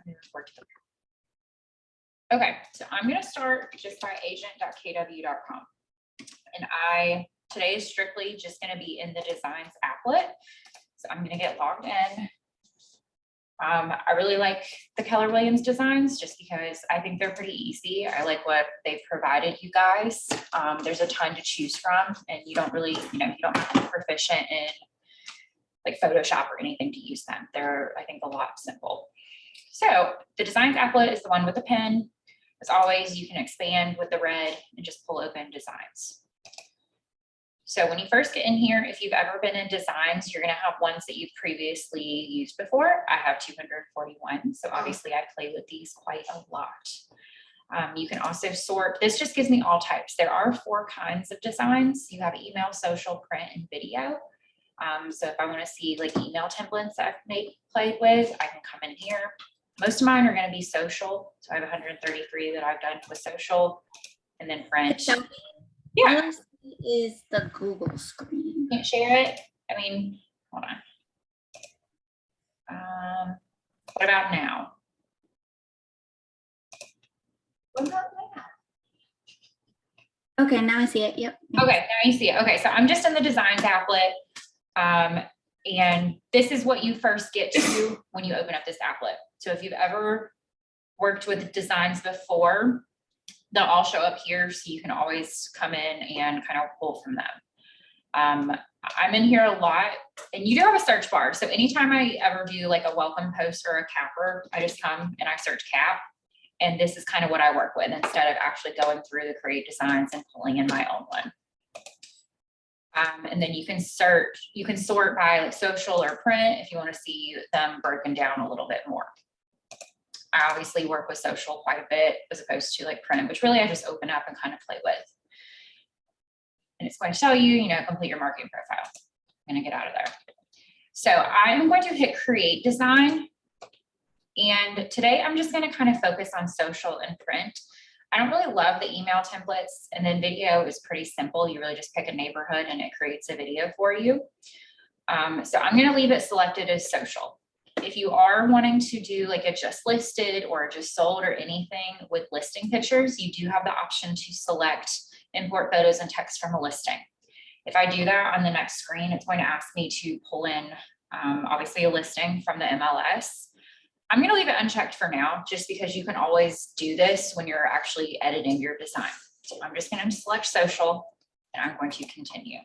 Let me report to the Okay, so I'm going to start just by agent.kw.com. And today is strictly just going to be in the designs applet. So I'm going to get logged in. I really like the Keller Williams designs just because I think they're pretty easy. I like what they've provided you guys. There's a ton to choose from, and you don't really, you don't have to be proficient in like Photoshop or anything to use them. They're, I think, a lot simple. So the designs applet is the one with the pen. As always, you can expand with the red and just pull open designs. So when you first get in here, if you've ever been in designs, you're going to have ones that you've previously used before. I have 241. So obviously I play with these quite a lot. You can also sort. This just gives me all types. There are 4 kinds of designs. You have email, social, print, and video. So if I want to see like email templates that I've played with, I can come in here. Most of mine are going to be social. So I have 133 that I've done with social, and then print. Yeah. Is the Google screen. Can't share it. I mean, hold on. What about now? What about now? Okay, now I see it. Yep. Okay, now you see it. Okay, so I'm just in the designs applet. And this is what you first get to when you open up this applet. So if you've ever worked with designs before, they'll all show up here, so you can always come in and kind of pull from them. I'm in here a lot, and you do have a search bar. So anytime I ever do like a welcome post or a capper, I just come and I search cap. And this is kind of what I work with instead of actually going through the create designs and pulling in my own one. And then you can sort by like social or print if you want to see them broken down a little bit more. I obviously work with social quite a bit as opposed to like print, which really I just open up and kind of play with. And it's going to tell you, complete your marketing profile. I'm going to get out of there. So I'm going to hit create design. And today I'm just going to kind of focus on social and print. I don't really love the email templates, and then video is pretty simple. You really just pick a neighborhood and it creates a video for you. So I'm going to leave it selected as social. If you are wanting to do like a just listed or just sold or anything with listing pictures, you do have the option to select import photos and text from a listing. If I do that on the next screen, it's going to ask me to pull in obviously a listing from the MLS. I'm going to leave it unchecked for now, just because you can always do this when you're actually editing your design. So I'm just going to select social, and I'm going to continue.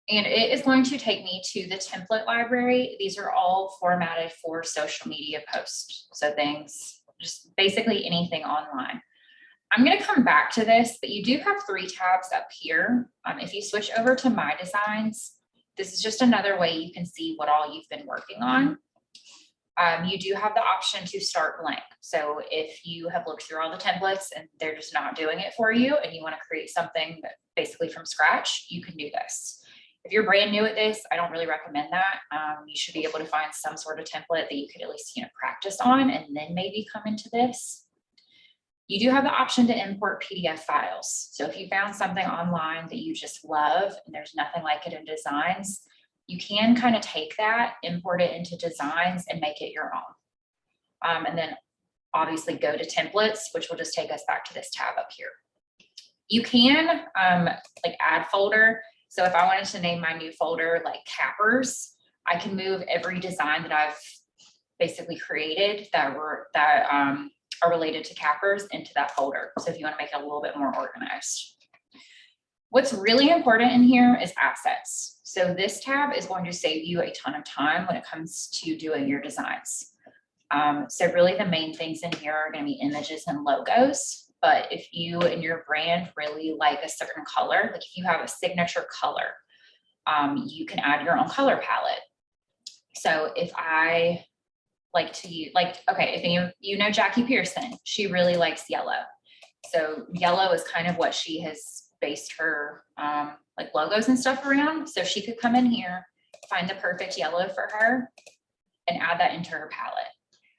And it is going to take me to the template library. These are all formatted for social media posts. So things, just basically anything online. I'm going to come back to this, but you do have 3 tabs up here. If you switch over to My Designs, this is just another way you can see what all you've been working on. You do have the option to start blank. So if you have looked through all the templates and they're just not doing it for you, and you want to create something basically from scratch, you can do this. If you're brand new at this, I don't really recommend that. You should be able to find some sort of template that you could at least practice on, and then maybe come into this. You do have the option to import PDF files. So if you found something online that you just love and there's nothing like it in designs, you can kind of take that, import it into designs, and make it your own. And then obviously go to templates, which will just take us back to this tab up here. You can like add folder. So if I wanted to name my new folder like cappers, I can move every design that I've basically created that are related to cappers into that folder. So if you want to make it a little bit more organized. What's really important in here is assets. So this tab is going to save you a ton of time when it comes to doing your designs. So really the main things in here are going to be images and logos. But if you and your brand really like a certain color, like if you have a signature color, you can add your own color palette. So if I like to use, okay, if you know Jackie Pearson, she really likes yellow. So yellow is kind of what she has based her like logos and stuff around. So she could come in here, find the perfect yellow for her, and add that into her palette.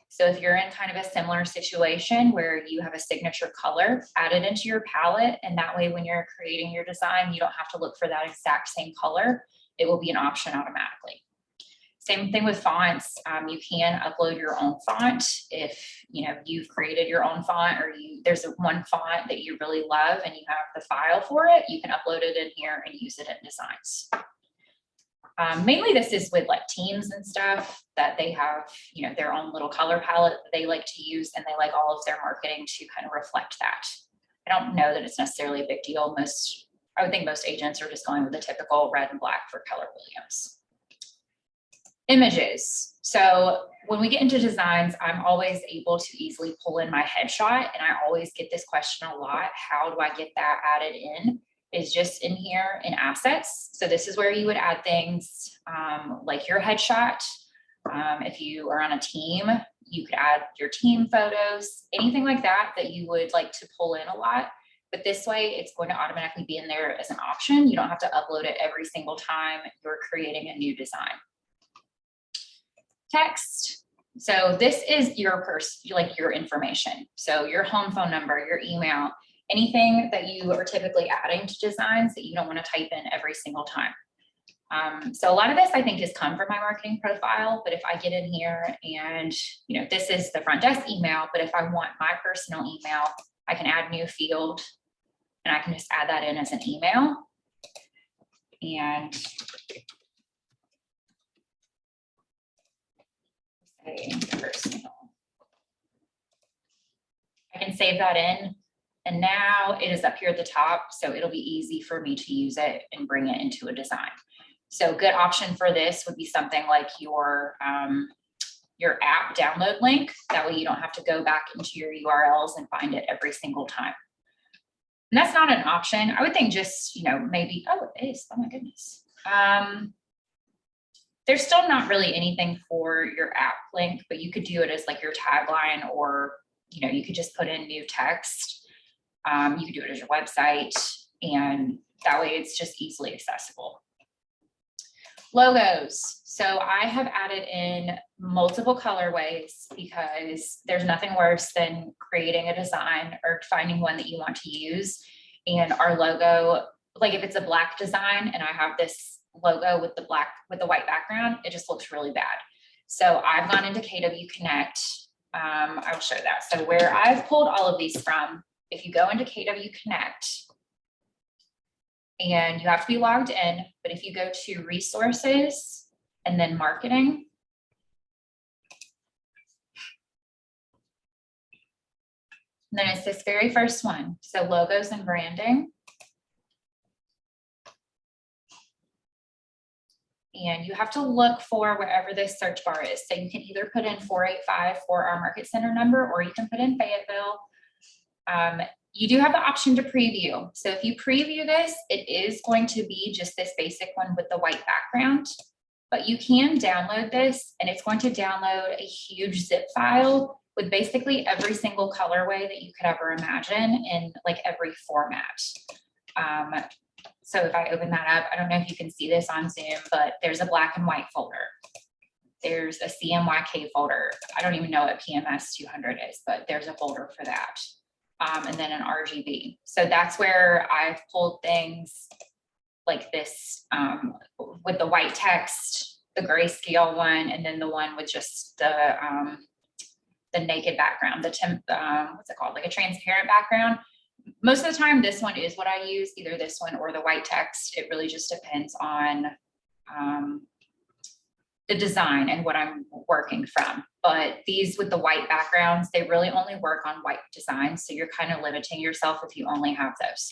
So if you're in kind of a similar situation where you have a signature color, add it into your palette. And that way, when you're creating your design, you don't have to look for that exact same color. It will be an option automatically. Same thing with fonts. You can upload your own font if you've created your own font, or there's one font that you really love and you have the file for it. You can upload it in here and use it in designs. Mainly this is with like teams and stuff that they have, their own little color palette that they like to use, and they like all of their marketing to kind of reflect that. I don't know that it's necessarily a big deal. I would think most agents are just going with the typical red and black for Keller Williams. Images. So when we get into designs, I'm always able to easily pull in my headshot, and I always get this question a lot. How do I get that added in? Is just in here in assets. So this is where you would add things like your headshot. If you are on a team, you could add your team photos, anything like that you would like to pull in a lot. But this way, it's going to automatically be in there as an option. You don't have to upload it every single time you're creating a new design. Text. So this is your your information. So your home phone number, your email, anything that you are typically adding to designs that you don't want to type in every single time. So a lot of this I think has come from my marketing profile, but if I get in here and, this is the front desk email, but if I want my personal email, I can add new field and I can just add that in as an email. And say personal. I can save that in. And now it is up here at the top, so it'll be easy for me to use it and bring it into a design. So good option for this would be something like your app download link. That way you don't have to go back into your URLs and find it every single time. And that's not an option. I would think just, maybe, oh, it is, oh my goodness. There's still not really anything for your app link, but you could do it as like your tagline, or, you could just put in new text. You could do it as your website, and that way it's just easily accessible. Logos. So I have added in multiple colorways because there's nothing worse than creating a design or finding one that you want to use. And our logo, like if it's a black design and I have this logo with the white background, it just looks really bad. So I've gone into KW Connect. I will show that. So where I've pulled all of these from, if you go into KW Connect, and you have to be logged in, but if you go to resources and then marketing, and then it's this very first one. So logos and branding. And you have to look for wherever this search bar is. So you can either put in 485 for our market center number, or you can put in Fayetteville. You do have the option to preview. So if you preview this, it is going to be just this basic one with the white background, but you can download this, and it's going to download a huge zip file with basically every single colorway that you could ever imagine in like every format. So if I open that up, I don't know if you can see this on Zoom, but there's a black and white folder. There's a CMYK folder. I don't even know what PMS 200 is, but there's a folder for that. And then an RGB. So that's where I've pulled things like this with the white text, the grayscale one, and then the one with just the naked background, what's it called? Like a transparent background. Most of the time, this one is what I use, either this one or the white text. It really just depends on the design and what I'm working from. But these with the white backgrounds, they really only work on white designs. So you're kind of limiting yourself if you only have those.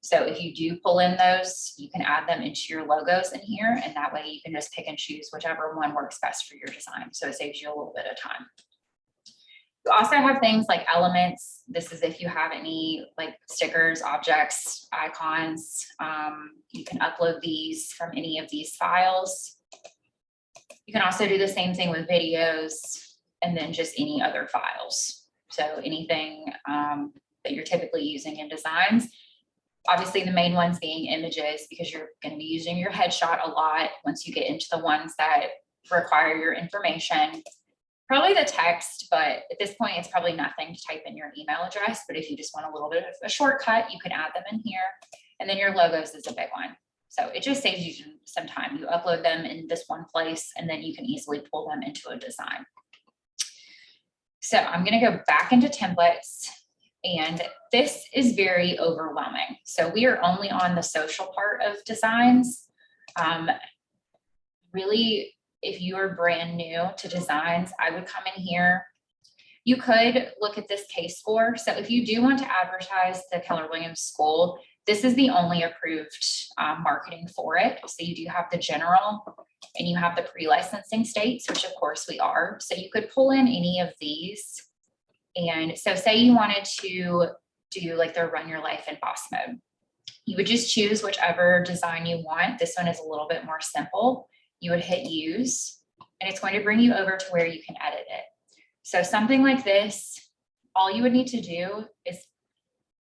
So if you do pull in those, you can add them into your logos in here. And that way you can just pick and choose whichever one works best for your design. So it saves you a little bit of time. You also have things like elements. This is if you have any like stickers, objects, icons. You can upload these from any of these files. You can also do the same thing with videos and then just any other files. So anything that you're typically using in designs. Obviously the main ones being images, because you're going to be using your headshot a lot once you get into the ones that require your information. Probably the text, but at this point it's probably nothing to type in your email address. But if you just want a little bit of a shortcut, you can add them in here. And then your logos is a big one. So it just saves you some time. You upload them in this one place and then you can easily pull them into a design. So I'm going to go back into templates, and this is very overwhelming. So we are only on the social part of designs. Really, if you are brand new to designs, I would come in here. You could look at this case score. So if you do want to advertise the Keller Williams School, this is the only approved marketing for it. So you do have the general and you have the pre-licensing states, which of course we are. So you could pull in any of these. And so say you wanted to do like the Run Your Life in Boss mode. You would just choose whichever design you want. This one is a little bit more simple. You would hit use and it's going to bring you over to where you can edit it. So something like this, all you would need to do is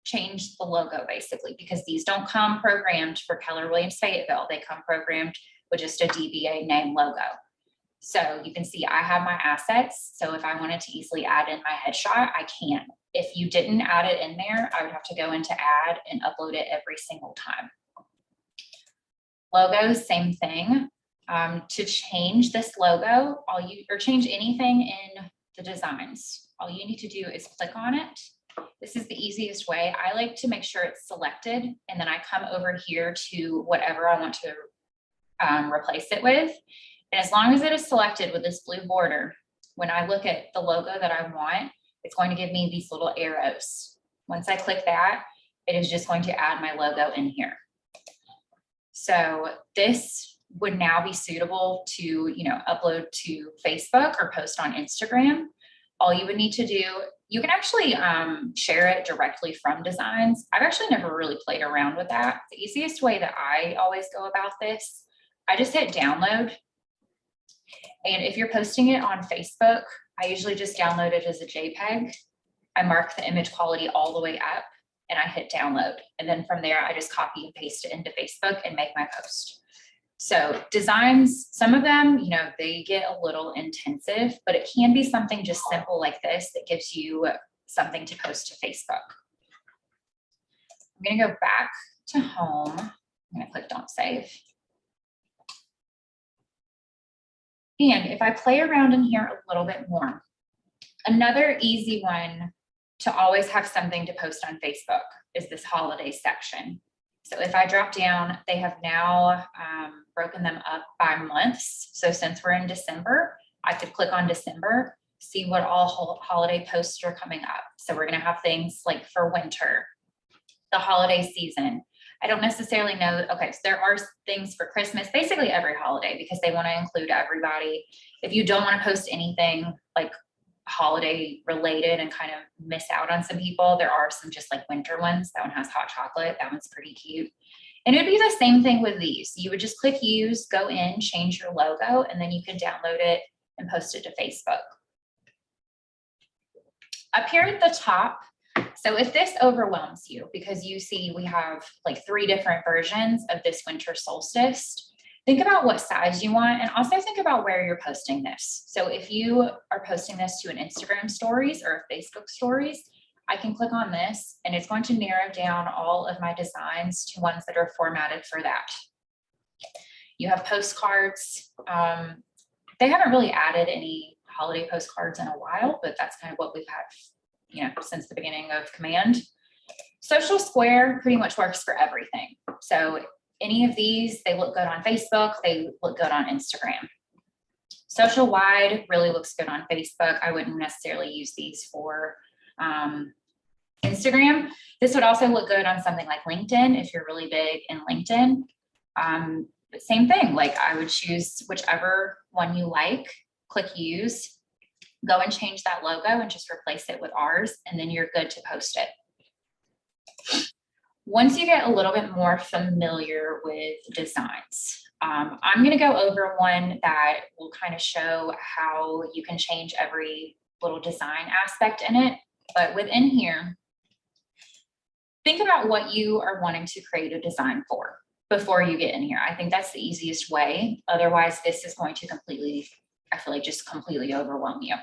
change the logo basically, because these don't come programmed for Keller Williams-Fayetteville. They come programmed with just a DBA name logo. So you can see I have my assets. So if I wanted to easily add in my headshot, I can. If you didn't add it in there, I would have to go into add and upload it every single time. Logos, same thing. To change this logo, or change anything in the designs, all you need to do is click on it. This is the easiest way. I like to make sure it's selected, and then I come over here to whatever I want to replace it with. And as long as it is selected with this blue border, when I look at the logo that I want, it's going to give me these little arrows. Once I click that, it is just going to add my logo in here. So this would now be suitable to, upload to Facebook or post on Instagram. All you would need to do, you can actually share it directly from designs. I've actually never really played around with that. The easiest way that I always go about this, I just hit download. And if you're posting it on Facebook, I usually just download it as a JPEG. I mark the image quality all the way up and I hit download. And then from there, I just copy and paste it into Facebook and make my post. So designs, some of them, they get a little intensive, but it can be something just simple like this that gives you something to post to Facebook. I'm going to go back to home. I'm going to click Don't Save. And if I play around in here a little bit more, another easy one to always have something to post on Facebook is this holiday section. So if I drop down, they have now broken them up by months. So since we're in December, I could click on December, see what all holiday posts are coming up. So we're going to have things like for winter, the holiday season. I don't necessarily know. Okay, so there are things for Christmas, basically every holiday, because they want to include everybody. If you don't want to post anything like holiday related and kind of miss out on some people, there are some just like winter ones. That one has hot chocolate. That one's pretty cute. And it would be the same thing with these. You would just click use, go in, change your logo, and then you can download it and post it to Facebook. Up here at the top, so if this overwhelms you, because you see we have like 3 different versions of this winter solstice, think about what size you want, and also think about where you're posting this. So if you are posting this to an Instagram stories or a Facebook stories, I can click on this and it's going to narrow down all of my designs to ones that are formatted for that. You have postcards. They haven't really added any holiday postcards in a while, but that's kind of what we've had, since the beginning of Command. Social Square pretty much works for everything. So any of these, they look good on Facebook, they look good on Instagram. Social Wide really looks good on Facebook. I wouldn't necessarily use these for Instagram. This would also look good on something like LinkedIn if you're really big in LinkedIn. But same thing, like I would choose whichever one you like, click use, go and change that logo and just replace it with ours, and then you're good to post it. Once you get a little bit more familiar with designs, I'm going to go over one that will kind of show how you can change every little design aspect in it. But within here, think about what you are wanting to create a design for before you get in here. I think that's the easiest way. Otherwise, this is going to just completely overwhelm you.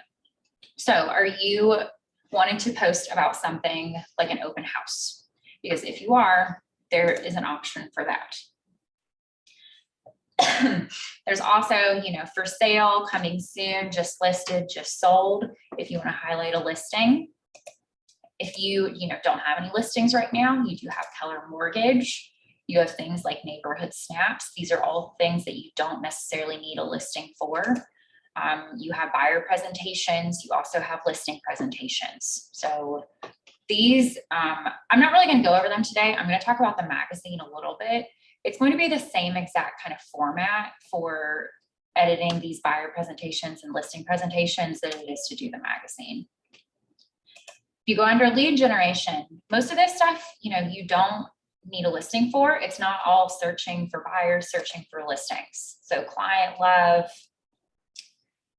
So are you wanting to post about something like an open house? Because if you are, there is an option for that. There's also, you know, for sale, coming soon, just listed, just sold, if you want to highlight a listing. If you don't have any listings right now, you do have Keller Mortgage. You have things like neighborhood snaps. These are all things that you don't necessarily need a listing for. You have buyer presentations. You also have listing presentations. So these, I'm not really going to go over them today. I'm going to talk about the magazine a little bit. It's going to be the same exact kind of format for editing these buyer presentations and listing presentations that it is to do the magazine. If you go under lead generation, most of this stuff, you don't need a listing for. It's not all searching for buyers, searching for listings. So client love.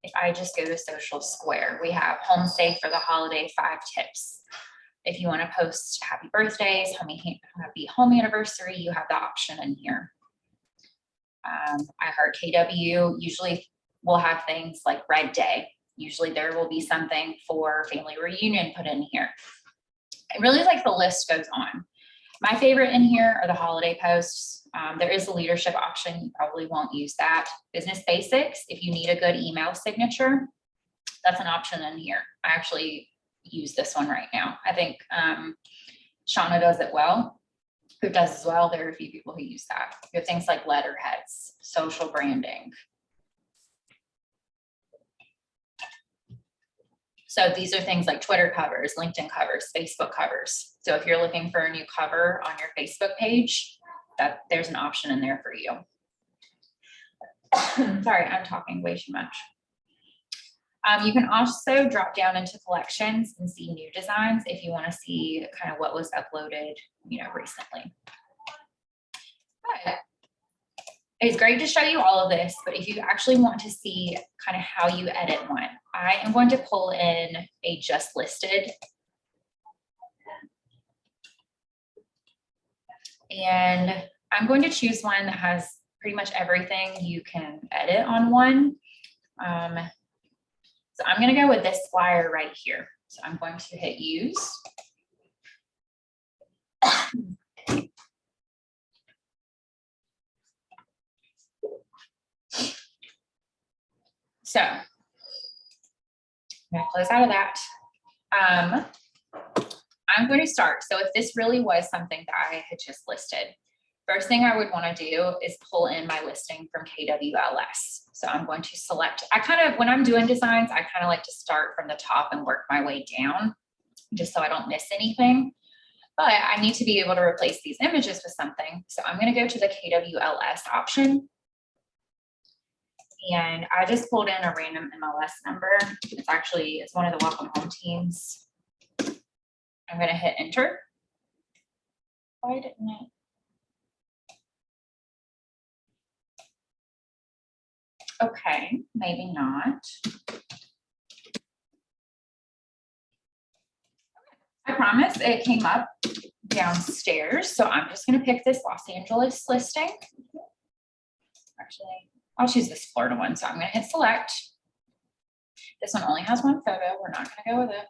If I just go to Social Square, we have home safe for the holiday, 5 tips. If you want to post happy birthdays, happy home anniversary, you have the option in here. I heart KW usually will have things like Red Day. Usually there will be something for family reunion put in here. I really like the list goes on. My favorite in here are the holiday posts. There is a leadership option. You probably won't use that. Business basics, if you need a good email signature, that's an option in here. I actually use this one right now. I think Shauna does it well. Who does as well? There are a few people who use that. You have things like letterheads, social branding. So these are things like Twitter covers, LinkedIn covers, Facebook covers. So if you're looking for a new cover on your Facebook page, there's an option in there for you. Sorry, I'm talking way too much. You can also drop down into collections and see new designs if you want to see kind of what was uploaded, recently. But it's great to show you all of this, but if you actually want to see kind of how you edit one, I am going to pull in a just listed. And I'm going to choose one that has pretty much everything you can edit on one. So I'm going to go with this flyer right here. So I'm going to hit use. So I'm going to close out of that. I'm going to start. So if this really was something that I had just listed, first thing I would want to do is pull in my listing from KWLS. So I'm going to select, when I'm doing designs, I kind of like to start from the top and work my way down just so I don't miss anything. But I need to be able to replace these images with something. So I'm going to go to the KWLS option. And I just pulled in a random MLS number. It's one of the Welcome Home teams. I'm going to hit enter. Why didn't it? Okay, maybe not. I promise it came up downstairs. So I'm just going to pick this Los Angeles listing. Actually, I'll choose this Florida one. So I'm going to hit select. This one only has one photo. We're not going to go with it.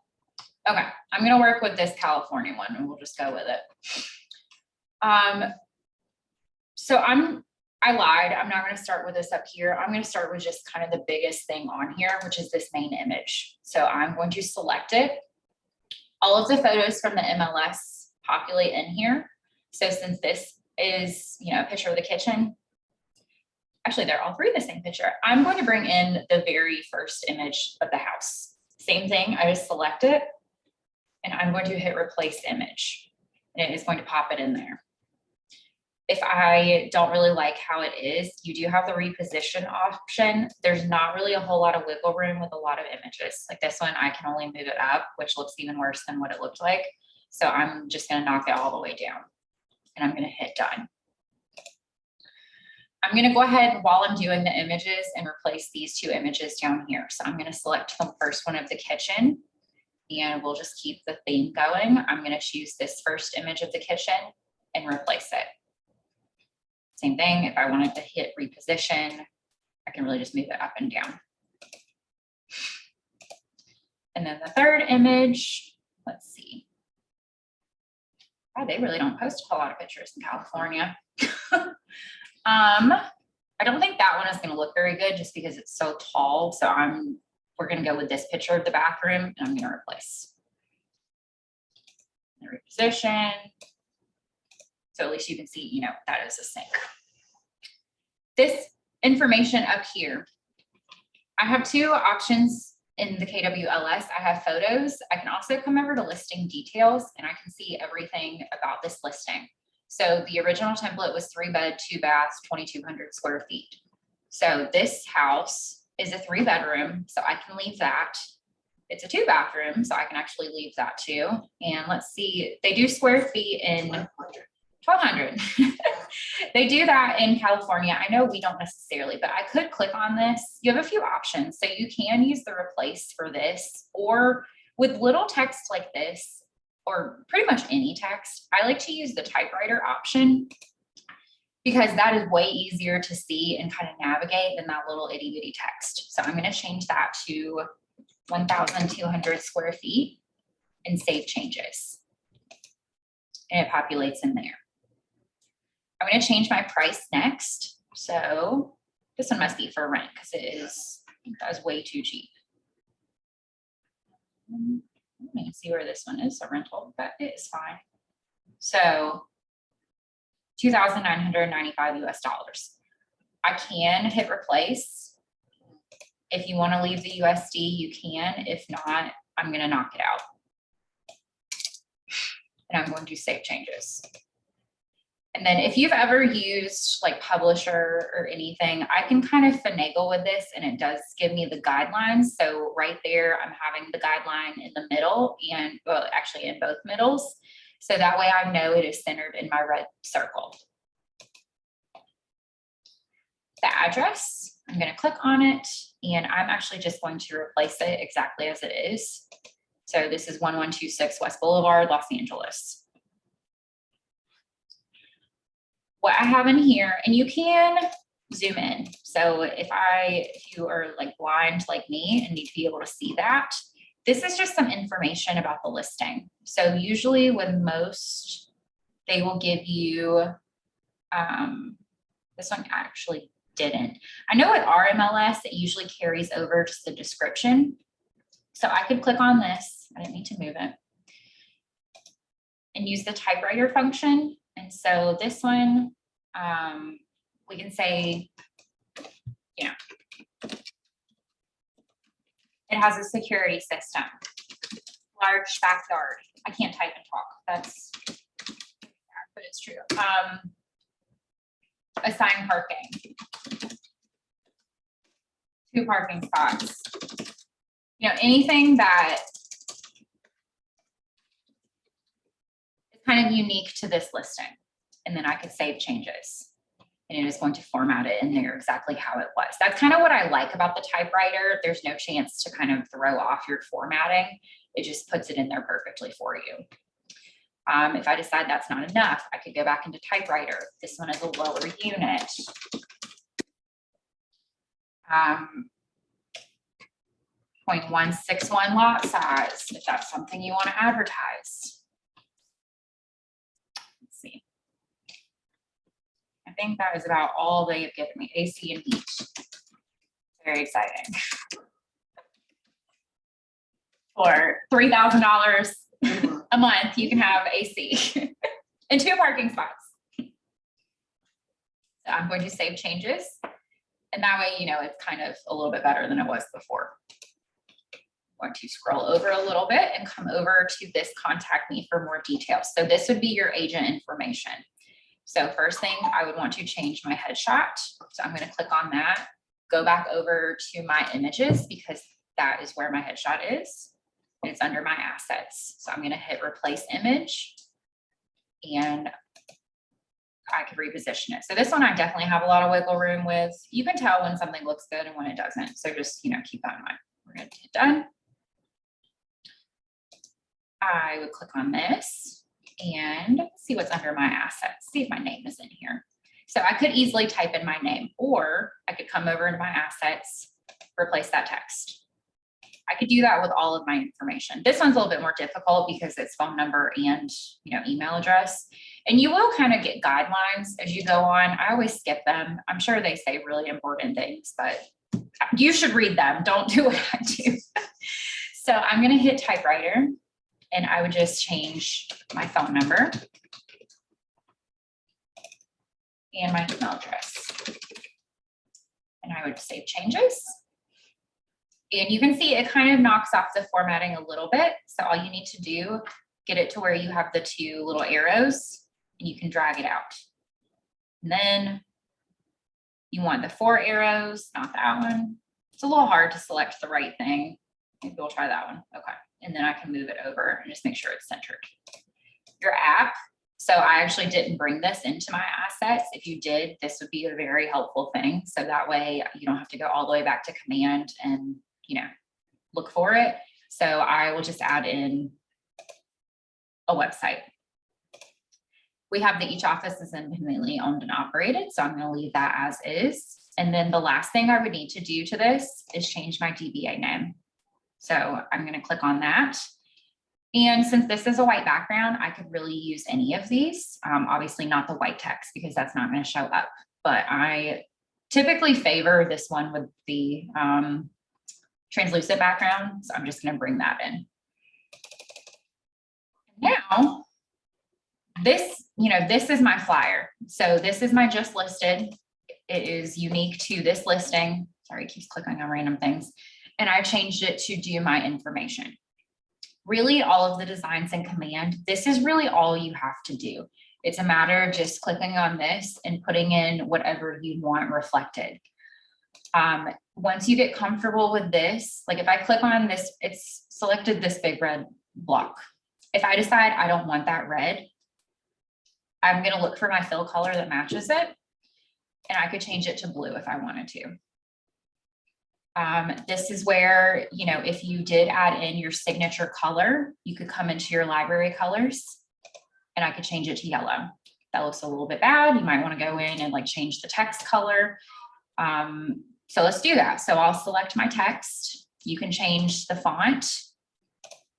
Okay, I'm going to work with this California one and we'll just go with it. I lied. I'm not going to start with this up here. I'm going to start with just kind of the biggest thing on here, which is this main image. So I'm going to select it. All of the photos from the MLS populate in here. So since this is, a picture of the kitchen, actually they're all 3 the same picture. I'm going to bring in the very first image of the house. Same thing. I just select it and I'm going to hit replace image and it is going to pop it in there. If I don't really like how it is, you do have the reposition option. There's not really a whole lot of wiggle room with a lot of images. Like this one, I can only move it up, which looks even worse than what it looked like. So I'm just going to knock it all the way down and I'm going to hit done. I'm going to go ahead while I'm doing the images and replace these 2 images down here. So I'm going to select the first one of the kitchen and we'll just keep the theme going. I'm going to choose this first image of the kitchen and replace it. Same thing, if I wanted to hit reposition, I can really just move it up and down. And then the third image, let's see. Oh, they really don't post a whole lot of pictures in California. I I don't think that one is going to look very good just because it's so tall. So we're going to go with this picture of the bathroom, and I'm going to replace. And reposition. So at least you can see, you know, that is a sink. This information up here, I have two options in the KWLS. I have photos. I can also come over to listing details, and I can see everything about this listing. So the original template was 3-bed, 2 baths, 2,200 square feet. So this house is a 3-bedroom, so I can leave that. It's a 2-bathroom, so I can actually leave that too. And let's see, they do square feet in 1,200. They do that in California. I know we don't necessarily, but I could click on this. You have a few options. So you can use the replace for this, or with little text like this, or pretty much any text, I like to use the typewriter option because that is way easier to see and kind of navigate than that little itty bitty text. So I'm going to change that to 1,200 square feet and save changes. And it populates in there. I'm going to change my price next. So this one must be for rent because that was way too cheap. Let me see where this one is, a rental, but it is fine. So $2,995 US. I can hit replace. If you want to leave the USD, you can. If not, I'm going to knock it out. And I'm going to save changes. And then if you've ever used like Publisher or anything, I can kind of finagle with this, and it does give me the guidelines. So right there, I'm having the guideline in the middle, and well, actually in both middles. So that way I know it is centered in my red circle. The address, I'm going to click on it, and I'm actually just going to replace it exactly as it is. So this is 1126 West Boulevard, Los Angeles. What I have in here, and you can zoom in. So if you are like blind like me and need to be able to see that, this is just some information about the listing. So usually with most, they will give you, this one actually didn't. I know with RMLS, it usually carries over just the description. So I could click on this. I didn't need to move it. And use the typewriter function. And so this one, we can say, you know, it has a security system, large backyard. I can't type and talk. That's bad, but it's true. Assigned parking, 2 parking spots. You know, anything that is kind of unique to this listing. And then I could save changes, and it is going to format it in there exactly how it was. That's kind of what I like about the typewriter. There's no chance to kind of throw off your formatting. It just puts it in there perfectly for you. If I decide that's not enough, I could go back into typewriter. This one is a lower unit. 0.161 lot size, if that's something you want to advertise. Let's see. I think that is about all they have given me. AC and heat. Very exciting. For $3,000 a month, you can have AC and 2 parking spots. So I'm going to save changes. And that way, you know, it's kind of a little bit better than it was before. I'm going to scroll over a little bit and come over to this contact me for more details. So this would be your agent information. So first thing, I would want to change my headshot. So I'm going to click on that, go back over to my images because that is where my headshot is. It's under my assets. So I'm going to hit replace image, and I could reposition it. So this one I definitely have a lot of wiggle room with. You can tell when something looks good and when it doesn't. So just, you know, keep that in mind. We're going to hit done. I would click on this and see what's under my assets. See if my name is in here. So I could easily type in my name, or I could come over into my assets, replace that text. I could do that with all of my information. This one's a little bit more difficult because it's phone number and, email address. And you will kind of get guidelines as you go on. I always skip them. I'm sure they say really important things, but you should read them. Don't do what I do. So I'm going to hit typewriter and I would just change my phone number and my email address. And I would save changes. And you can see it kind of knocks off the formatting a little bit. So all you need to do, get it to where you have the 2 little arrows and you can drag it out. And then you want the 4 arrows, not that one. It's a little hard to select the right thing. Maybe we'll try that one. Okay. And then I can move it over and just make sure it's centered. Your app. So I actually didn't bring this into my assets. If you did, this would be a very helpful thing. So that way you don't have to go all the way back to command and, look for it. So I will just add in a website. We have that each office is independently owned and operated. So I'm going to leave that as is. And then the last thing I would need to do to this is change my DBA name. So I'm going to click on that. And since this is a white background, I could really use any of these. Obviously not the white text because that's not going to show up, but I typically favor this one with the translucent background. So I'm just going to bring that in. Now, this is my flyer. So this is my just listed. It is unique to this listing. Sorry, it keeps clicking on random things. And I changed it to do my information. Really, all of the designs in command, this is really all you have to do. It's a matter of just clicking on this and putting in whatever you want reflected. Once you get comfortable with this, like if I click on this, it's selected this big red block. If I decide I don't want that red, I'm going to look for my fill color that matches it. And I could change it to blue if I wanted to. This is where, if you did add in your signature color, you could come into your library colors and I could change it to yellow. That looks a little bit bad. You might want to go in and change the text color. So let's do that. So I'll select my text. You can change the font.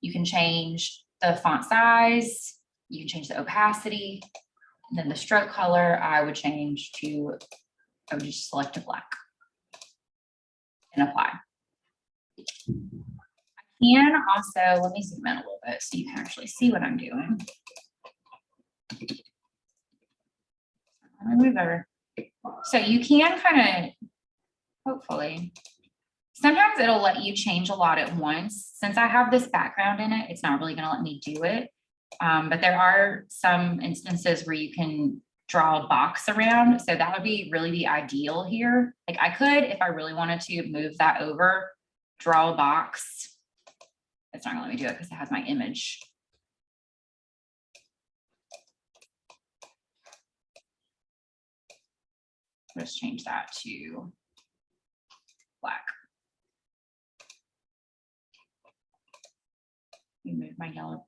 You can change the font size. You can change the opacity. And then the stroke color, I would change to, I would just select a black. And apply. I can also, let me zoom in a little bit so you can actually see what I'm doing. Move over. So you can kind of, hopefully, sometimes it'll let you change a lot at once. Since I have this background in it, it's not really going to let me do it. But there are some instances where you can draw a box around. So that would be really the ideal here. Like I could, if I really wanted to move that over, draw a box. It's not gonna let me do it because it has my image. Let's change that to black. Move my yellow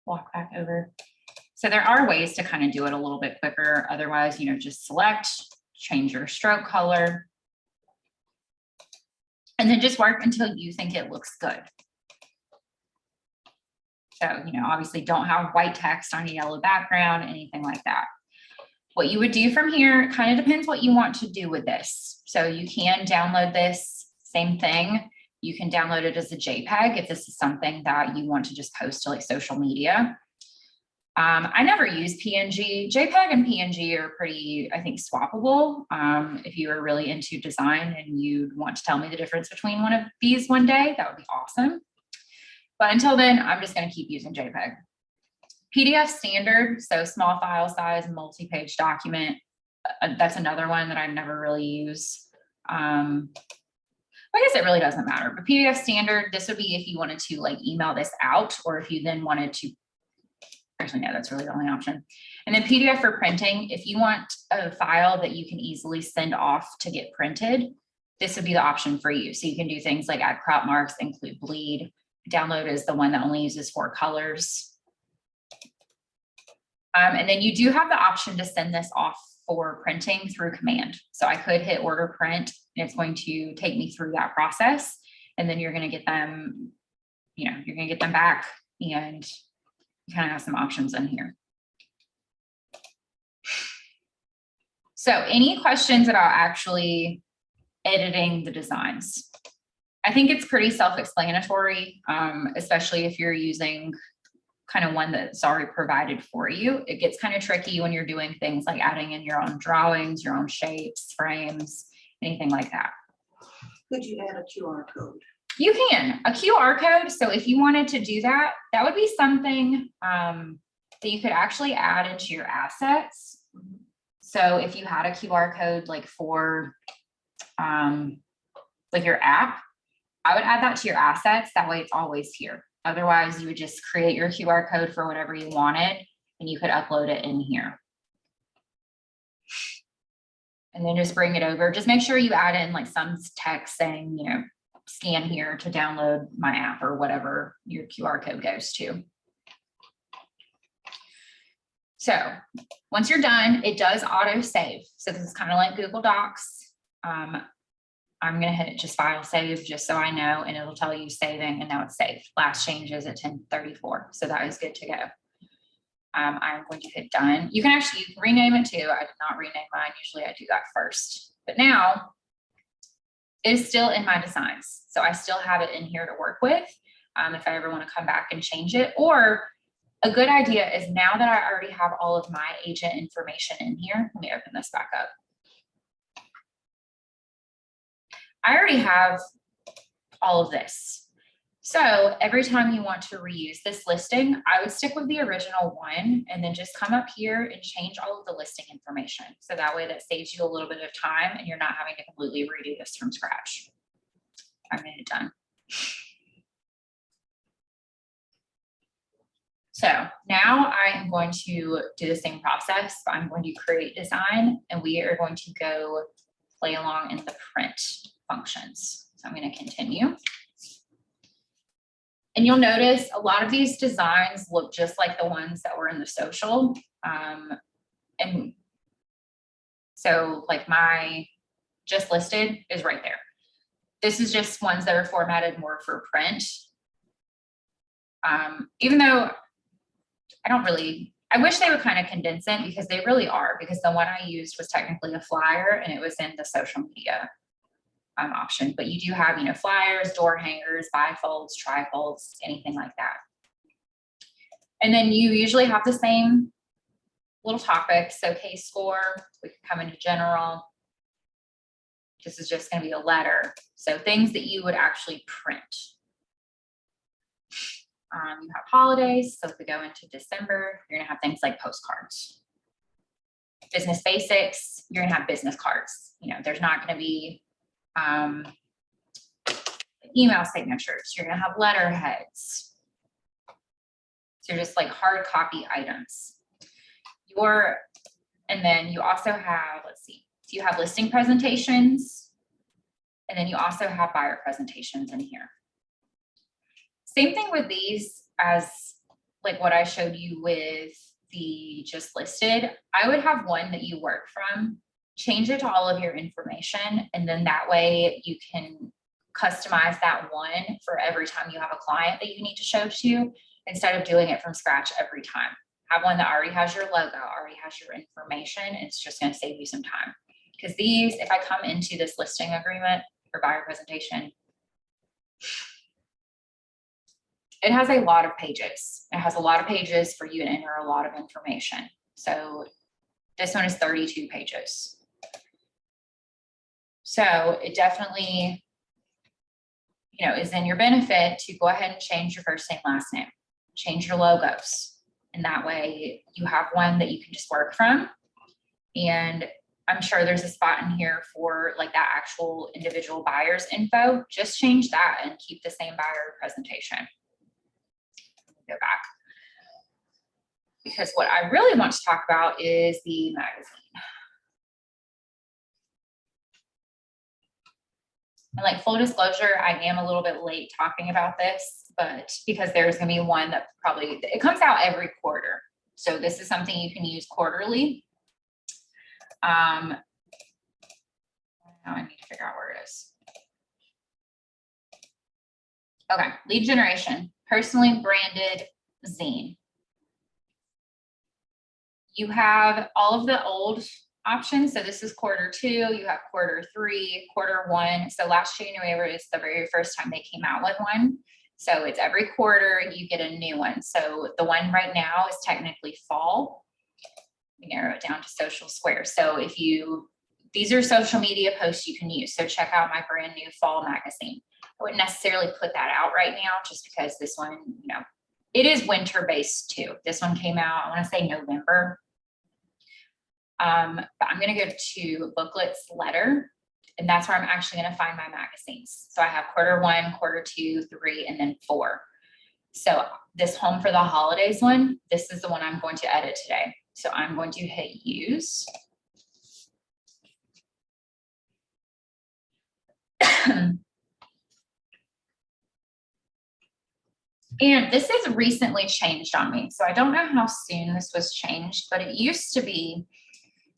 block back over. So there are ways to kind of do it a little bit quicker. Otherwise, just select, change your stroke color, and then just work until you think it looks good. So, obviously don't have white text on a yellow background, anything like that. What you would do from here kind of depends what you want to do with this. So you can download this, same thing. You can download it as a JPEG if this is something that you want to just post to social media. I never use PNG. JPEG and PNG are pretty, I think, swappable. If you are really into design and you'd want to tell me the difference between one of these one day, that would be awesome. But until then, I'm just going to keep using JPEG. PDF standard, so small file size, multi-page document. That's another one that I never really use. I guess it really doesn't matter. But PDF standard, this would be if you wanted to email this out, or if you then wanted to. Actually, no, that's really the only option. And then PDF for printing, if you want a file that you can easily send off to get printed, this would be the option for you. So you can do things like add crop marks, include bleed. Download is the one that only uses 4 colors. And then you do have the option to send this off for printing through command. So I could hit order print, and it's going to take me through that process. and then you're going to get them, you're going to get them back, and you kind of have some options in here. So any questions about actually editing the designs? I think it's pretty self-explanatory, especially if you're using kind of one that's already provided for you. It gets kind of tricky when you're doing things like adding in your own drawings, your own shapes, frames, anything like that. Could you add a QR code? You can, a QR code. So if you wanted to do that, that would be something that you could actually add into your assets. So if you had a QR code like for like your app, I would add that to your assets. That way it's always here. Otherwise, you would just create your QR code for whatever you wanted, and you could upload it in here. And then just bring it over. Just make sure you add in like some text saying, scan here to download my app or whatever your QR code goes to. So once you're done, it does auto save. So this is kind of like Google Docs. I'm going to hit just file save just so I know, and it'll tell you saving, and now it's saved. Last change is at 10:34. So that is good to go. I'm going to hit done. You can actually rename it too. I did not rename mine. Usually I do that first, but now it is still in my designs. So I still have it in here to work with if I ever want to come back and change it. Or a good idea is, now that I already have all of my agent information in here, let me open this back up. I already have all of this. So every time you want to reuse this listing, I would stick with the original one and then just come up here and change all of the listing information. So that way that saves you a little bit of time and you're not having to completely redo this from scratch. I made it done. So now I am going to do the same process. I'm going to create design, and we are going to go play along in the print functions. So I'm going to continue. And you'll notice a lot of these designs look just like the ones that were in the social. And so like my just listed is right there. This is just ones that are formatted more for print. Even though I wish they would kind of condense it, because they really are, because the one I used was technically a flyer and it was in the social media option, but you do have, flyers, door hangers, bifolds, trifolds, anything like that. And then you usually have the same little topics. So case score, we can come into general. This is just going to be a letter. So things that you would actually print. You have holidays. So if we go into December, you're going to have things like postcards. Business basics, you're going to have business cards. There's not going to be email signatures. You're going to have letterheads. So you're just like hard copy items. And then you also have, let's see, so you have listing presentations, and then you also have buyer presentations in here. Same thing with these as like what I showed you with the just listed. I would have one that you work from, change it to all of your information, and then that way you can customize that one for every time you have a client that you need to show to, instead of doing it from scratch every time. Have one that already has your logo, already has your information. It's just going to save you some time. Because these, if I come into this listing agreement or buyer presentation, it has a lot of pages. It has a lot of pages for you to enter a lot of information. So this one is 32 pages. So it definitely, is in your benefit to go ahead and change your first name, last name, change your logos. And that way you have one that you can just work from. And I'm sure there's a spot in here for like that actual individual buyer's info. Just change that and keep the same buyer presentation. Go back. Because what I really want to talk about is the magazine. And like full disclosure, I am a little bit late talking about this, but because there's going to be one that probably, it comes out every quarter. So this is something you can use quarterly. Now I need to figure out where it is. Okay, lead generation, personally branded zine. You have all of the old options. So this is Q2, you have Q3, Q1. So last January was the very first time they came out with one. So it's every quarter you get a new one. So the one right now is technically fall. We narrow it down to social square. So if you, these are social media posts you can use. So check out my brand new fall magazine. I wouldn't necessarily put that out right now just because this one, you know, it is winter based too. This one came out, I want to say November. But I'm going to go to booklets letter, and that's where I'm actually going to find my magazines. So I have Q1, Q2, 3, and then 4. So this home for the holidays one, this is the one I'm going to edit today. So I'm going to hit use. And this is recently changed on me. So I don't know how soon this was changed, but it used to be,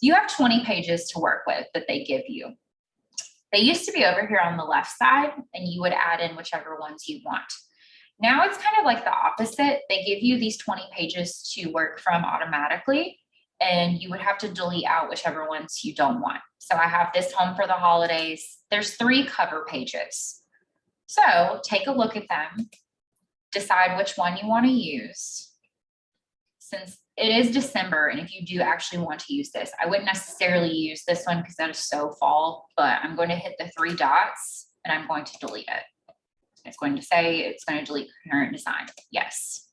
you have 20 pages to work with that they give you. They used to be over here on the left side, and you would add in whichever ones you want. Now it's kind of like the opposite. They give you these 20 pages to work from automatically, and you would have to delete out whichever ones you don't want. So I have this home for the holidays. There's 3 cover pages. So take a look at them, decide which one you want to use. Since it is December, and if you do actually want to use this, I wouldn't necessarily use this one because that is so fall, but I'm going to hit the 3 dots and I'm going to delete it. It's going to say it's going to delete current design. Yes.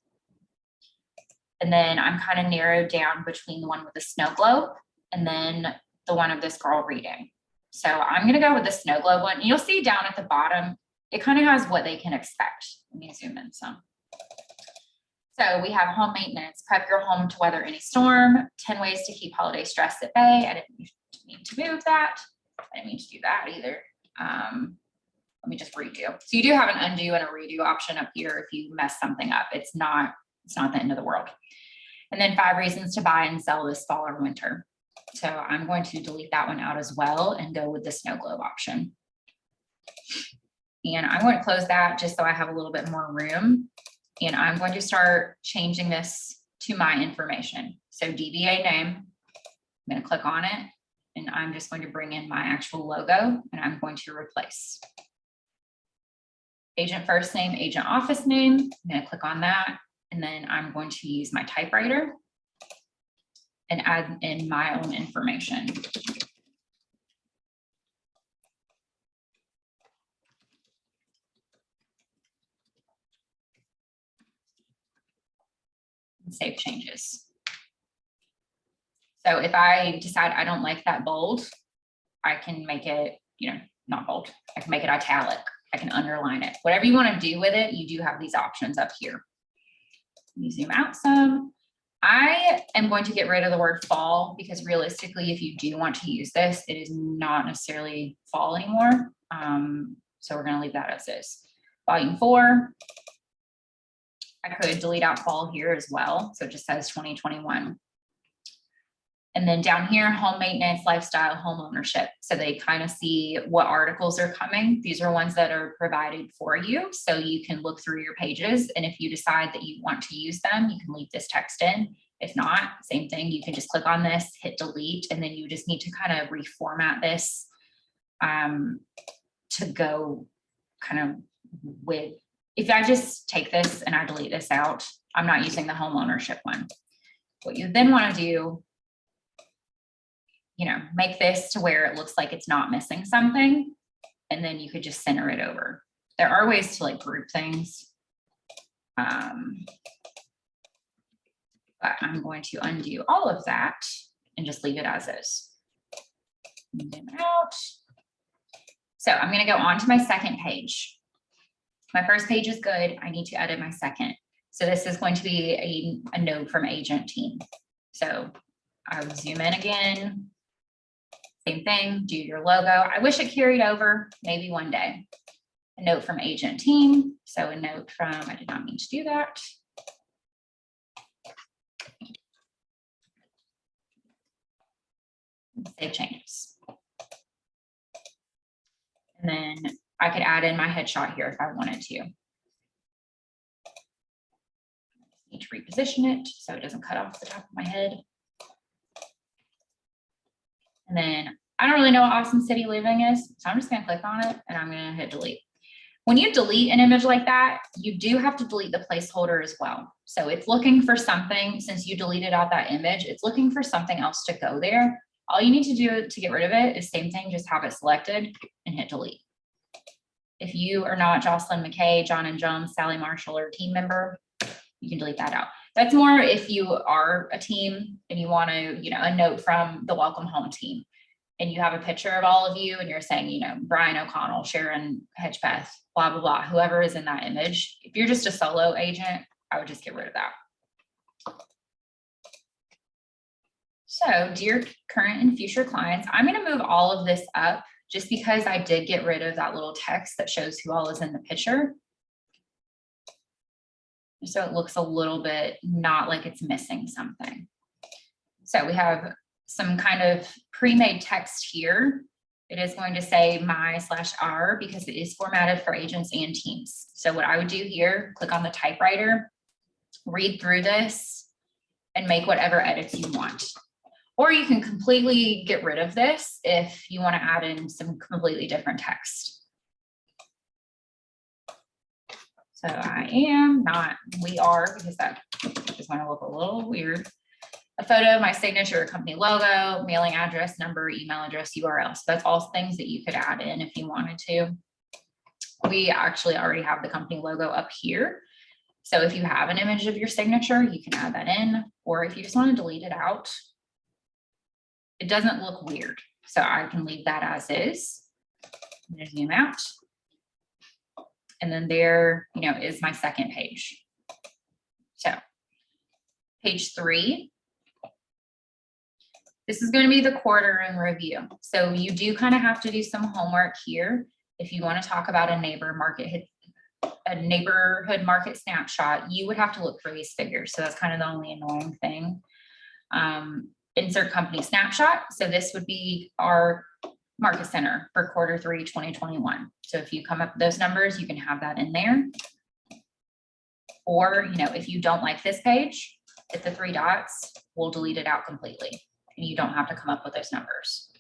And then I'm kind of narrowed down between the one with the snow globe and then the one of this girl reading. So I'm going to go with the snow globe one. You'll see down at the bottom, it kind of has what they can expect. Let me zoom in some. So we have home maintenance, prep your home to weather any storm, 10 ways to keep holiday stress at bay. I didn't mean to move that. I didn't mean to do that either. Let me just redo. So you do have an undo and a redo option up here if you mess something up. It's not the end of the world. And then 5 reasons to buy and sell this fall or winter. So I'm going to delete that one out as well and go with the snow globe option. And I'm going to close that just so I have a little bit more room. And I'm going to start changing this to my information. So DBA name, I'm going to click on it, and I'm just going to bring in my actual logo, and I'm going to replace. Agent first name, agent office name, I'm going to click on that, and then I'm going to use my typewriter and add in my own information. And save changes. So if I decide I don't like that bold, I can make it, you know, not bold. I can make it italic. I can underline it. Whatever you want to do with it, you do have these options up here. Let me zoom out some. I am going to get rid of the word fall because realistically, if you do want to use this, it is not necessarily fall anymore. So we're going to leave that as is. Volume 4. I could delete out fall here as well. So it just says 2021. And then down here, home maintenance, lifestyle, home ownership. So they kind of see what articles are coming. These are ones that are provided for you. So you can look through your pages. And if you decide that you want to use them, you can leave this text in. If not, same thing. You can just click on this, hit delete, and then you just need to kind of reformat this to go kind of with, if I just take this and I delete this out, I'm not using the home ownership one. What you then want to do, you know, make this to where it looks like it's not missing something, and then you could just center it over. There are ways to like group things. But I'm going to undo all of that and just leave it as is. Zoom out. So I'm going to go on to my second page. My first page is good. I need to edit my second. So this is going to be a note from agent team. So I would zoom in again. Same thing, do your logo. I wish it carried over, maybe one day. A note from agent team. So a note from, I did not mean to do that. Save changes. And then I could add in my headshot here if I wanted to. need to reposition it so it doesn't cut off the top of my head. And then I don't really know what Awesome City Living is, so I'm just gonna click on it and I'm gonna hit delete. When you delete an image like that, you do have to delete the placeholder as well. So it's looking for something, since you deleted out that image, it's looking for something else to go there. All you need to do to get rid of it is same thing, just have it selected and hit delete. If you are not Jocelyn McKay, John and Jones, Sally Marshall, or a team member, you can delete that out. That's more if you are a team and you want to, a note from the Welcome Home team. And you have a picture of all of you and you're saying, Brian O'Connell, Sharon Hedgepeth, blah, blah, blah, whoever is in that image. If you're just a solo agent, I would just get rid of that. So, dear current and future clients, I'm going to move all of this up just because I did get rid of that little text that shows who all is in the picture. So it looks a little bit not like it's missing something. So we have some kind of pre-made text here. It is going to say my/our because it is formatted for agents and teams. So what I would do here, click on the typewriter, read through this, and make whatever edits you want. Or you can completely get rid of this if you want to add in some completely different text. So I am not, we are, because that is going to look a little weird. A photo, my signature, company logo, mailing address, number, email address, URL. So that's all things that you could add in if you wanted to. We actually already have the company logo up here. So if you have an image of your signature, you can add that in, or if you just want to delete it out, it doesn't look weird. So I can leave that as is. I'm going to zoom out. And then there, is my second page. So page 3. This is going to be the quarter in review. So you do kind of have to do some homework here. If you want to talk about a neighborhood market snapshot, you would have to look for these figures. So that's kind of the only annoying thing. Insert company snapshot. So this would be our market center for quarter 3, 2021. So if you come up with those numbers, you can have that in there. Or, if you don't like this page, hit the 3 dots, we'll delete it out completely. And you don't have to come up with those numbers.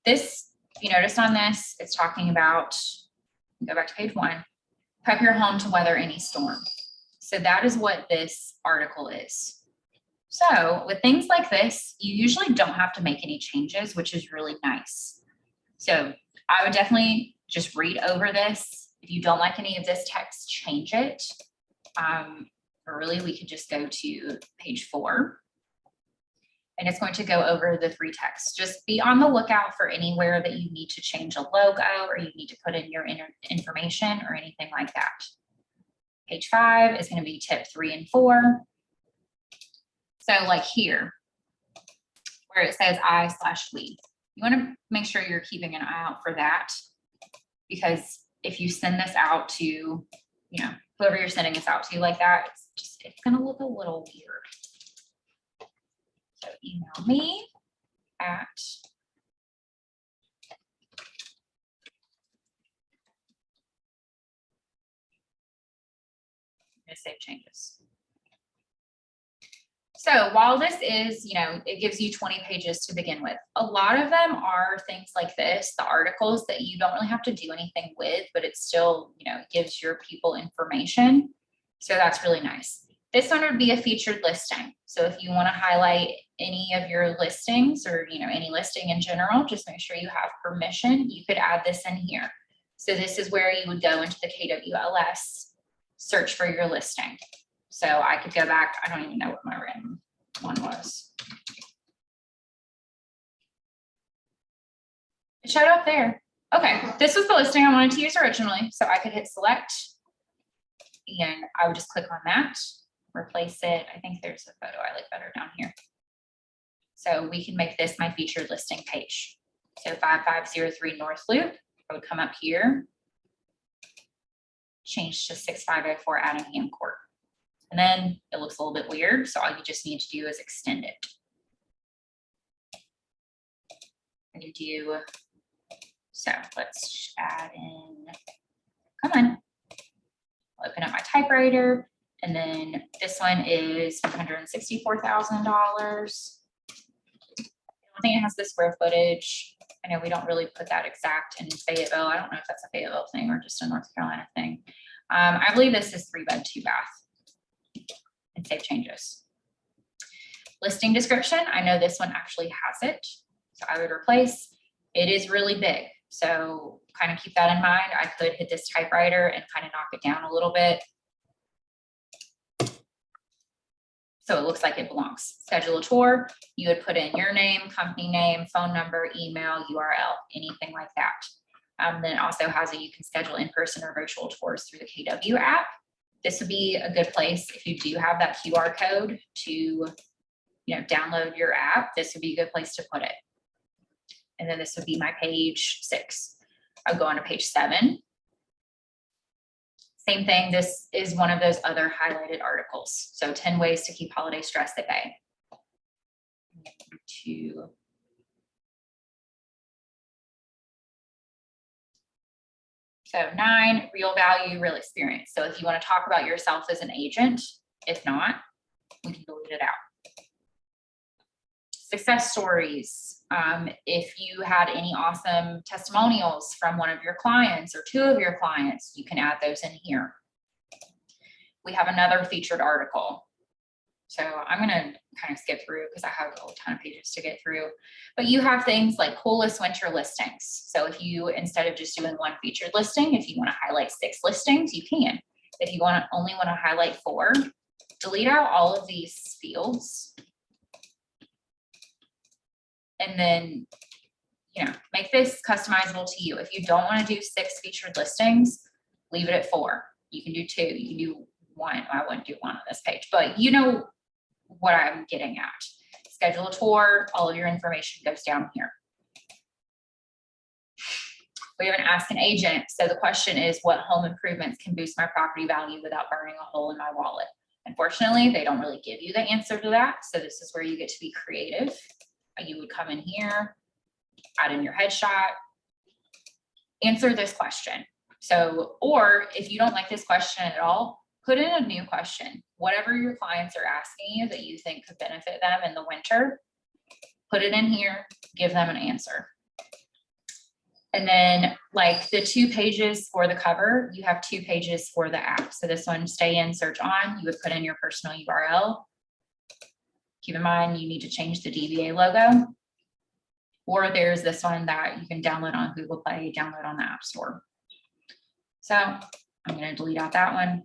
This, if you notice on this, it's talking about, go back to page 1, prep your home to weather any storm. So that is what this article is. So with things like this, you usually don't have to make any changes, which is really nice. So I would definitely just read over this. If you don't like any of this text, change it. Or really, we could just go to page 4. And it's going to go over the 3 texts. Just be on the lookout for anywhere that you need to change a logo or you need to put in your information or anything like that. Page 5 is going to be tip 3 and 4. So like here, where it says I/we, you want to make sure you're keeping an eye out for that, because if you send this out to, whoever you're sending this out to like that, it's going to look a little weird. So email me at save changes. So while this is, it gives you 20 pages to begin with. A lot of them are things like this, the articles that you don't really have to do anything with, but it still, gives your people information. So that's really nice. This one would be a featured listing. So if you want to highlight any of your listings or, any listing in general, just make sure you have permission. You could add this in here. So this is where you would go into the KWLS, search for your listing. So I could go back. I don't even know what my random one was. It showed up there. Okay, this was the listing I wanted to use originally. So I could hit select and I would just click on that, replace it. I think there's a photo I like better down here. So we can make this my featured listing page. So 5503 North Loop, I would come up here, change to 6504 Adingham Court. And then it looks a little bit weird. So all you just need to do is extend it. And you do, so let's add in, come on. I'll open up my typewriter and then This one is $164,000. I think it has the square footage. I know we don't really put that exact in Fayetteville. I don't know if that's a Fayetteville thing or just a North Carolina thing. I believe this is 3-bed, 2-bath. And save changes. Listing description, I know this one actually has it. So I would replace, it is really big. So kind of keep that in mind. I could hit this typewriter and kind of knock it down a little bit. So it looks like it belongs. Schedule a tour. You would put in your name, company name, phone number, email, URL, anything like that. Then it also has you can schedule in-person or virtual tours through the KW app. This would be a good place if you do have that QR code to, download your app. This would be a good place to put it. And then this would be my page 6. I'll go on to page 7. Same thing, this is one of those other highlighted articles. So 10 ways to keep holiday stress at bay. So 9, real value, real experience. So if you want to talk about yourself as an agent, if not, we can delete it out. Success stories. If you had any awesome testimonials from one of your clients or 2 of your clients, you can add those in here. We have another featured article. So I'm going to kind of skip through because I have a ton of pages to get through. But you have things like coolest winter listings. So if you, instead of just doing 1 featured listing, if you want to highlight 6 listings, you can. If you only want to highlight 4, delete out all of these fields. And then, make this customizable to you. If you don't want to do 6 featured listings, leave it at 4. You can do 2, you can do 1. I wouldn't do 1 on this page, but you know what I'm getting at. Schedule a tour, all of your information goes down here. We have an ask an agent. So the question is, what home improvements can boost my property value without burning a hole in my wallet? Unfortunately, they don't really give you the answer to that. So this is where you get to be creative. You would come in here, add in your headshot, answer this question. So, or if you don't like this question at all, put in a new question. Whatever your clients are asking you that you think could benefit them in the winter, put it in here, give them an answer. And then like the 2 pages for the cover, you have 2 pages for the app. So this one, stay in, search on, you would put in your personal URL. Keep in mind, you need to change the DBA logo. Or there's this one that you can download on Google Play, download on the App Store. So I'm going to delete out that one.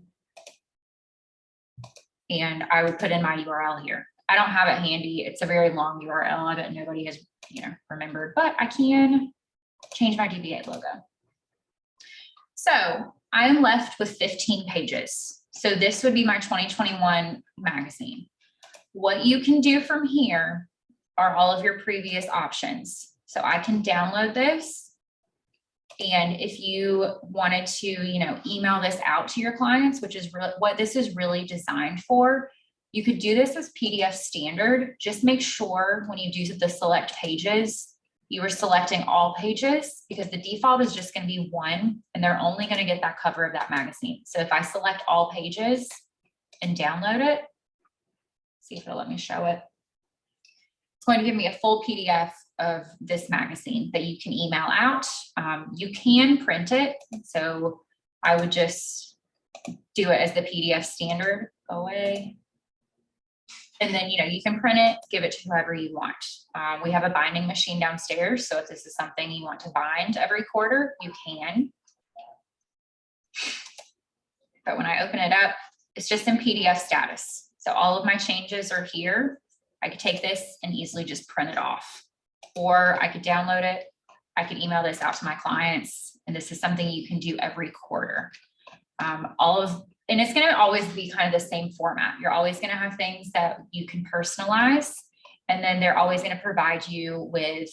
And I would put in my URL here. I don't have it handy. It's a very long URL. I bet nobody has, remembered, but I can change my DBA logo. So I am left with 15 pages. So this would be my 2021 magazine. What you can do from here are all of your previous options. So I can download this. And if you wanted to, email this out to your clients, which is what this is really designed for, you could do this as PDF standard. Just make sure when you do the select pages, you are selecting all pages, because the default is just going to be 1 and they're only going to get that cover of that magazine. So if I select all pages and download it, see if it'll let me show it. It's going to give me a full PDF of this magazine that you can email out. You can print it. So I would just do it as the PDF standard. Go away. And then, you can print it, give it to whoever you want. We have a binding machine downstairs. So if this is something you want to bind every quarter, you can. But when I open it up, it's just in PDF status. So all of my changes are here. I could take this and easily just print it off, or I could download it. I could email this out to my clients. And this is something you can do every quarter. And it's going to always be kind of the same format. You're always going to have things that you can personalize. And then they're always going to provide you with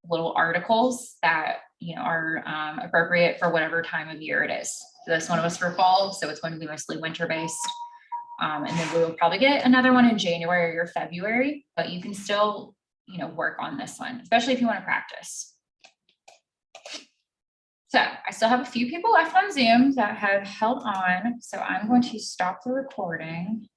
little articles that, are appropriate for whatever time of year it is. So this one was for fall, so it's going to be mostly winter based. And then we will probably get another one in January or February, but you can still, work on this one, especially if you want to practice. So I still have a few people left on Zoom that have held on. So I'm going to stop the recording.